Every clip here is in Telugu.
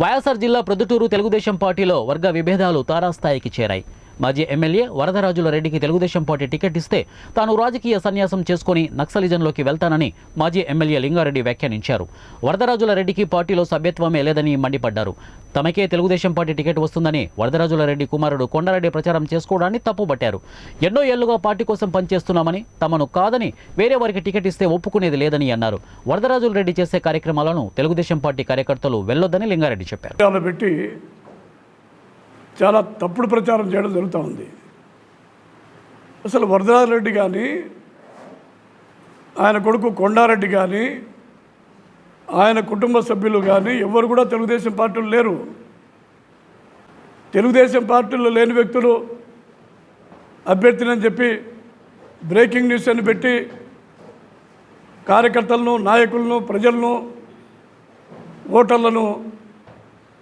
వైఎస్ఆర్ జిల్లా ప్రొద్దుటూరు తెలుగుదేశం పార్టీలో వర్గ విభేదాలు తారాస్థాయికి చేరాయి. మాజీ ఎమ్మెల్యే వరదరాజుల రెడ్డికి తెలుగుదేశం పార్టీ టికెట్ ఇస్తే తాను రాజకీయ సన్యాసం చేసుకుని నక్సలిజంలోకి వెళ్తానని మాజీ ఎమ్మెల్యే లింగారెడ్డి వ్యాఖ్యానించారు. వరదరాజుల రెడ్డికి పార్టీలో సభ్యత్వమే లేదని మండిపడ్డారు. తమకే తెలుగుదేశం పార్టీ టికెట్ వస్తుందని వరదరాజుల రెడ్డి కుమారుడు కొండారెడ్డి ప్రచారం చేసుకోవడాన్ని తప్పుపట్టారు. ఎన్నో ఏళ్లుగా పార్టీ కోసం పనిచేస్తున్నామని, తమను కాదని వేరే వారికి టికెట్ ఇస్తే ఒప్పుకునేది లేదని అన్నారు. వరదరాజుల రెడ్డి చేసే కార్యక్రమాలను తెలుగుదేశం పార్టీ కార్యకర్తలు వెళ్లొద్దని లింగారెడ్డి చెప్పారు. చాలా తప్పుడు ప్రచారం చేయడం జరుగుతూ ఉంది. అసలు వరదరాజరెడ్డి కానీ, ఆయన కొడుకు కొండారెడ్డి కానీ, ఆయన కుటుంబ సభ్యులు కానీ ఎవరు కూడా తెలుగుదేశం పార్టీలో లేరు. తెలుగుదేశం పార్టీలో లేని వ్యక్తులు అభ్యర్థిని చెప్పి బ్రేకింగ్ న్యూస్ అని పెట్టి కార్యకర్తలను, నాయకులను, ప్రజలను, ఓటర్లను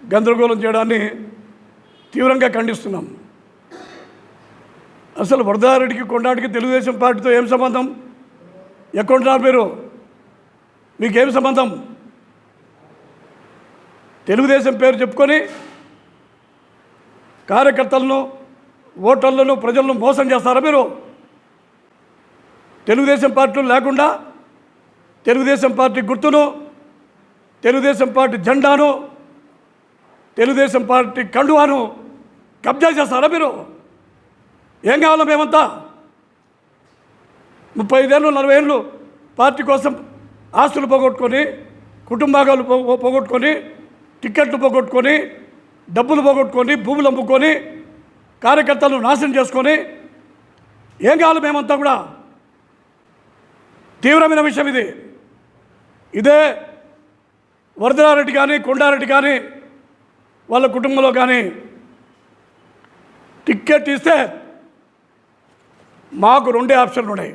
గందరగోళం చేయడాన్ని తీవ్రంగా ఖండిస్తున్నాం. అసలు వరదారెడ్డికి కొండారెడ్డికి తెలుగుదేశం పార్టీతో ఏం సంబంధం? ఎక్కడుంటున్నారు మీరు? మీకేం సంబంధం? తెలుగుదేశం పేరు చెప్పుకొని కార్యకర్తలను, ఓటర్లను, ప్రజలను మోసం చేస్తారా మీరు? తెలుగుదేశం పార్టీలు లేకుండా తెలుగుదేశం పార్టీ గుర్తును, తెలుగుదేశం పార్టీ జెండాను, తెలుగుదేశం పార్టీ కండువాను కబ్జా చేస్తారా మీరు? ఏం కావాలో మేమంతా 35 ఏళ్ళు 40 ఏళ్ళు పార్టీ కోసం ఆస్తులు పోగొట్టుకొని, కుటుంబాలు పోగొట్టుకొని, టిక్కెట్లు పోగొట్టుకొని, డబ్బులు పోగొట్టుకొని, భూములు అమ్ముకొని, కార్యకర్తలను నాశనం చేసుకొని ఏం కావాలి మేమంతా కూడా? తీవ్రమైన విషయం ఇది. ఇదే వరదరారెడ్డి కానీ, కొండారెడ్డి కానీ, వాళ్ళ కుటుంబంలో కానీ టిక్కెట్ ఇస్తే మాకు 2 ఆప్షన్లు ఉన్నాయి.